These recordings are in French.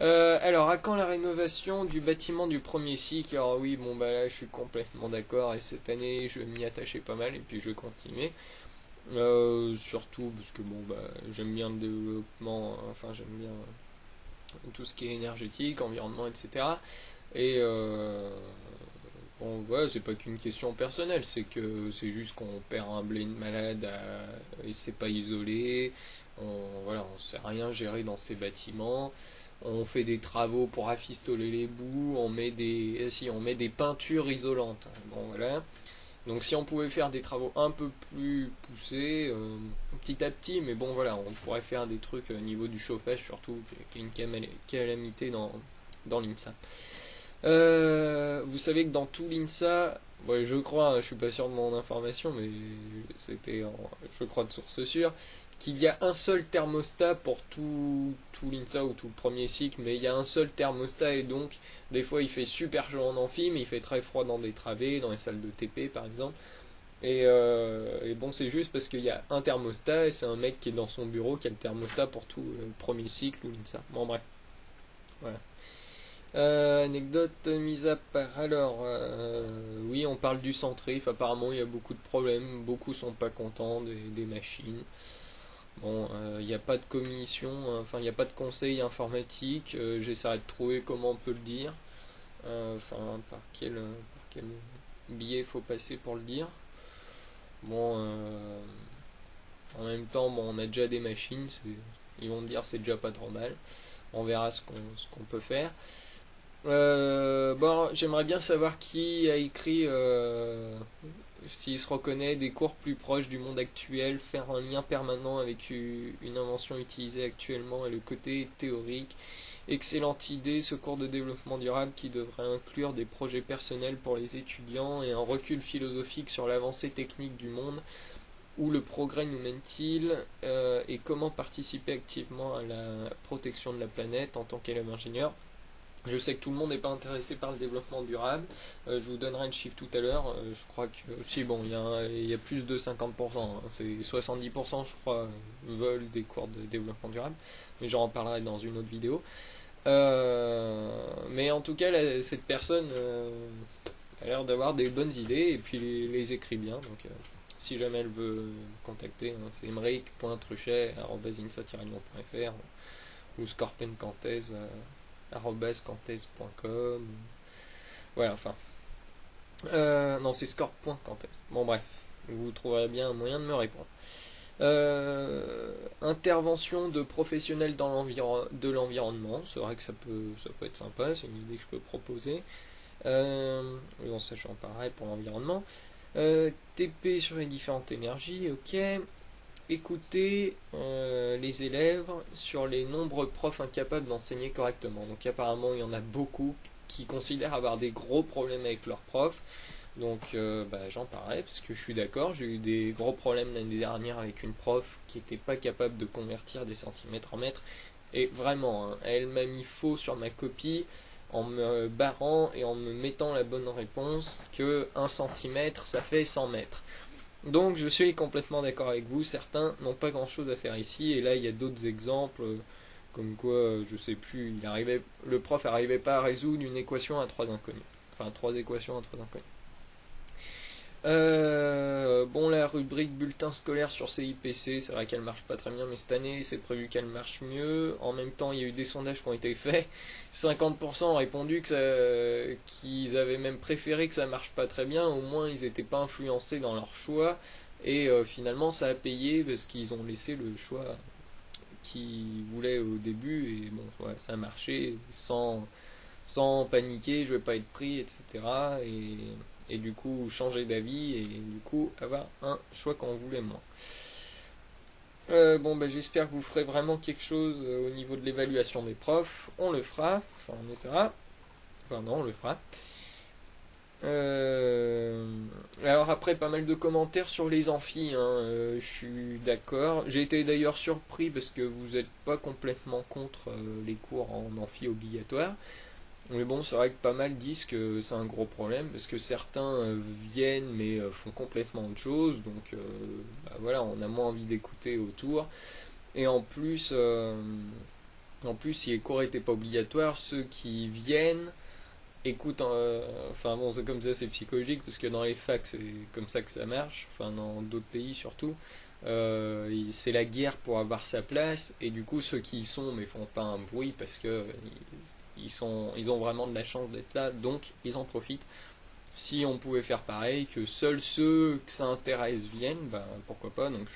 Alors, à quand la rénovation du bâtiment du premier cycle? Alors oui, bon bah là je suis complètement d'accord et cette année je vais m'y attacher pas mal et puis je vais continuer. Surtout parce que bon bah j'aime bien le développement, enfin j'aime bien tout ce qui est énergétique, environnement, etc. Et bon ouais, c'est pas qu'une question personnelle, c'est que c'est juste qu'on perd un blé de malade et c'est pas isolé. Voilà, on sait rien gérer dans ces bâtiments. On fait des travaux pour rafistoler les bouts, on met des peintures isolantes. Bon voilà. Donc si on pouvait faire des travaux un peu plus poussés, petit à petit, mais bon voilà, on pourrait faire des trucs au niveau du chauffage surtout, qui est une calamité dans l'INSA. Vous savez que dans tout l'INSA, ouais, je crois, je suis pas sûr de mon information, mais je crois de source sûre, qu'il y a un seul thermostat pour tout l'INSA ou tout le premier cycle, mais il y a un seul thermostat et donc des fois il fait super chaud en amphi, mais il fait très froid dans des travées, dans les salles de TP par exemple. Et bon, c'est juste parce qu'il y a un thermostat et c'est un mec qui est dans son bureau qui a le thermostat pour tout le premier cycle ou l'INSA. Bon, bref, voilà. Anecdote mise à part. Alors, oui, on parle du centrif. Apparemment, il y a beaucoup de problèmes. Beaucoup sont pas contents des machines. Bon, il n'y a pas de commission, enfin, il n'y a pas de conseil informatique. J'essaierai de trouver comment on peut le dire. Enfin, par quel biais il faut passer pour le dire. Bon, en même temps, bon, on a déjà des machines. Ils vont me dire c'est déjà pas trop mal. On verra ce qu'on peut faire. Bon, j'aimerais bien savoir qui a écrit, s'il se reconnaît, des cours plus proches du monde actuel, faire un lien permanent avec une invention utilisée actuellement et le côté théorique. Excellente idée, ce cours de développement durable qui devrait inclure des projets personnels pour les étudiants et un recul philosophique sur l'avancée technique du monde, où le progrès nous mène-t-il, et comment participer activement à la protection de la planète en tant qu'élève ingénieur. Je sais que tout le monde n'est pas intéressé par le développement durable. Je vous donnerai le chiffre tout à l'heure. Je crois que si bon, il y a plus de 50%, hein. C'est 70% je crois veulent des cours de développement durable. Mais j'en reparlerai dans une autre vidéo. Mais en tout cas, cette personne a l'air d'avoir des bonnes idées et puis les écrit bien. Donc si jamais elle veut me contacter, hein, c'est emeric.truchet@insa-lyon.fr ou scorpioncantez@cantez.com. Voilà, enfin. Non, c'est scorp.cantez. Bon, bref, vous trouverez bien un moyen de me répondre. Intervention de professionnels de l'environnement, c'est vrai que ça peut être sympa, c'est une idée que je peux proposer. En sachant pareil pour l'environnement. TP sur les différentes énergies, ok. Écouter les élèves sur les nombreux profs incapables d'enseigner correctement. Donc apparemment il y en a beaucoup qui considèrent avoir des gros problèmes avec leurs profs. Donc j'en parlais parce que je suis d'accord, j'ai eu des gros problèmes l'année dernière avec une prof qui n'était pas capable de convertir des centimètres en mètres. Et vraiment, hein, elle m'a mis faux sur ma copie en me barrant et en me mettant la bonne réponse que 1 centimètre ça fait 100 mètres. Donc je suis complètement d'accord avec vous, certains n'ont pas grand chose à faire ici, et là il y a d'autres exemples, comme quoi, je sais plus, le prof n'arrivait pas à résoudre une équation à 3 inconnus. Enfin 3 équations à 3 inconnus. Bon, la rubrique bulletin scolaire sur CIPC, c'est vrai qu'elle marche pas très bien, mais cette année c'est prévu qu'elle marche mieux. En même temps, il y a eu des sondages qui ont été faits. 50% ont répondu qu'ils avaient même préféré que ça marche pas très bien, au moins ils n'étaient pas influencés dans leur choix. Et finalement, ça a payé parce qu'ils ont laissé le choix qu'ils voulaient au début. Et bon, ouais, ça a marché sans paniquer, je vais pas être pris, etc. Et du coup changer d'avis et du coup avoir un choix qu'on voulait moins. J'espère que vous ferez vraiment quelque chose au niveau de l'évaluation des profs. On le fera, enfin on essaiera. Enfin non, on le fera. Alors après, pas mal de commentaires sur les amphis, hein, je suis d'accord. J'ai été d'ailleurs surpris parce que vous n'êtes pas complètement contre les cours en amphi obligatoire. Mais bon, c'est vrai que pas mal disent que c'est un gros problème parce que certains viennent mais font complètement autre chose. Donc voilà, on a moins envie d'écouter autour. Et en plus, En plus, si les cours n'étaient pas obligatoires, ceux qui viennent écoutent. Enfin bon, c'est comme ça, c'est psychologique, parce que dans les facs, c'est comme ça que ça marche. Enfin, dans d'autres pays surtout. C'est la guerre pour avoir sa place, et du coup, ceux qui y sont, mais font pas un bruit parce que ils ont vraiment de la chance d'être là, donc ils en profitent. Si on pouvait faire pareil, que seuls ceux que ça intéresse viennent, ben pourquoi pas, donc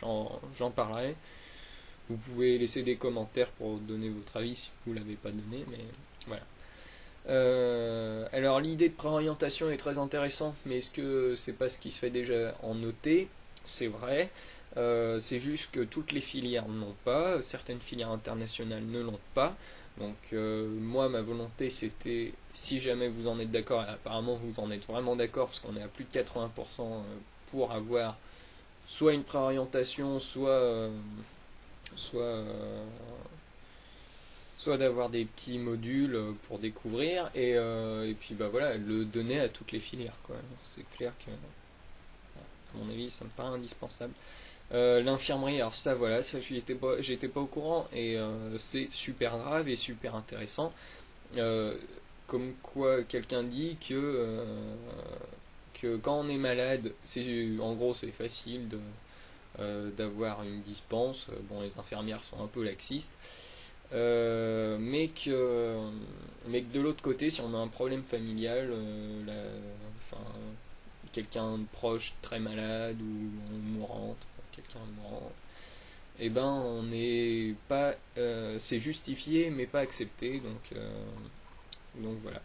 j'en parlerai. Vous pouvez laisser des commentaires pour donner votre avis si vous ne l'avez pas donné, mais voilà. Alors l'idée de préorientation est très intéressante, mais est-ce que c'est pas ce qui se fait déjà en OT? C'est vrai. C'est juste que toutes les filières n'ont pas, certaines filières internationales ne l'ont pas. Donc moi ma volonté c'était, si jamais vous en êtes d'accord, et apparemment vous en êtes vraiment d'accord parce qu'on est à plus de 80% pour avoir soit une préorientation, soit, soit d'avoir des petits modules pour découvrir et puis bah voilà, le donner à toutes les filières quoi. C'est clair que à mon avis ça me paraît indispensable. L'infirmerie, alors ça voilà, ça j'étais pas au courant et c'est super grave et super intéressant. Euh, Comme quoi quelqu'un dit que quand on est malade, en gros c'est facile d'avoir une dispense. Bon, les infirmières sont un peu laxistes, mais que de l'autre côté, si on a un problème familial, enfin, quelqu'un de proche très malade ou mourante, quelqu'un de mourant, et ben on n'est pas, c'est justifié mais pas accepté, donc voilà.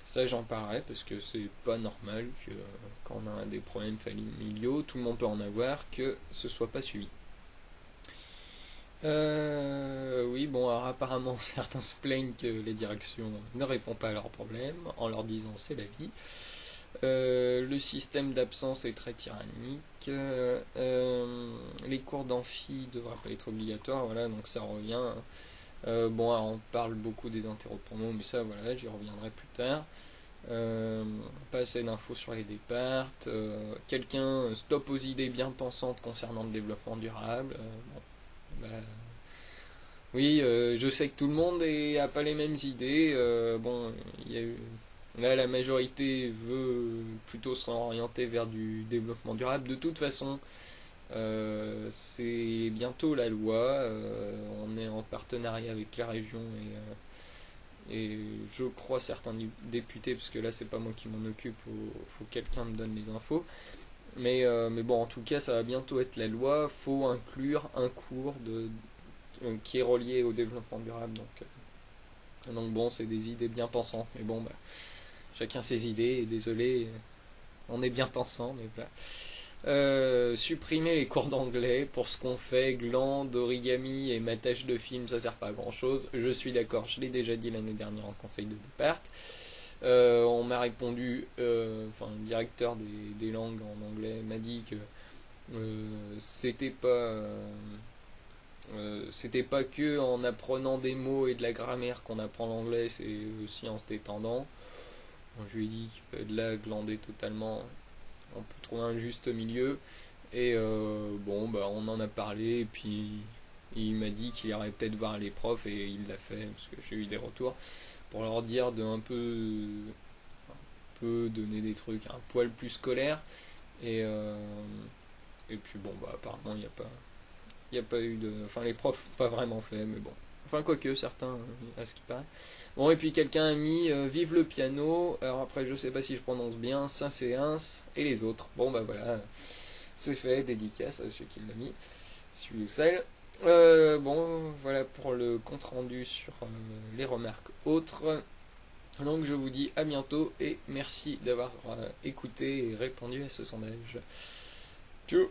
Ça j'en parlerai parce que c'est pas normal que quand on a des problèmes familiaux, tout le monde peut en avoir, que ce soit pas suivi. Oui, bon, alors apparemment certains se plaignent que les directions ne répondent pas à leurs problèmes en leur disant c'est la vie. Le système d'absence est très tyrannique. Les cours d'amphi ne devraient pas être obligatoires, voilà, donc ça revient. Bon, alors on parle beaucoup des interropronos, mais ça, voilà, j'y reviendrai plus tard. Pas assez d'infos sur les départs. Quelqu'un stop aux idées bien pensantes concernant le développement durable. Bon, bah, oui, je sais que tout le monde a pas les mêmes idées. Bon, il y a eu là, la majorité veut plutôt s'orienter vers du développement durable. De toute façon, c'est bientôt la loi. On est en partenariat avec la région et je crois certains députés, parce que là, c'est pas moi qui m'en occupe, faut que quelqu'un me donne les infos. Mais bon, en tout cas, ça va bientôt être la loi. Faut inclure un cours qui est relié au développement durable. Donc bon, c'est des idées bien pensantes. Mais bon, bah, chacun ses idées, et désolé, on est bien pensant, mais voilà. Supprimer les cours d'anglais pour ce qu'on fait, gland, origami et matage de film, ça sert pas à grand chose. Je suis d'accord, je l'ai déjà dit l'année dernière en conseil de départ. On m'a répondu, enfin le directeur des langues en anglais m'a dit que c'était pas que en apprenant des mots et de la grammaire qu'on apprend l'anglais, c'est aussi en se détendant. Je lui ai dit qu'il fallait de là glander totalement, on peut trouver un juste milieu. Et bon, bah on en a parlé, et puis il m'a dit qu'il irait peut-être voir les profs, et il l'a fait, parce que j'ai eu des retours, pour leur dire de un peu donner des trucs un poil plus scolaires. Et puis bon, bah apparemment il y a pas eu de. Enfin, les profs n'ont pas vraiment fait, mais bon. Enfin, quoique, certains, à ce qui paraît. Bon, et puis quelqu'un a mis Vive le piano. Alors après, je sais pas si je prononce bien, Saint-Séins et les autres. Bon, bah voilà, c'est fait, dédicace à celui qui l'a mis, celui ou celle. Bon, voilà pour le compte rendu sur les remarques autres. Donc, je vous dis à bientôt et merci d'avoir écouté et répondu à ce sondage. Ciao!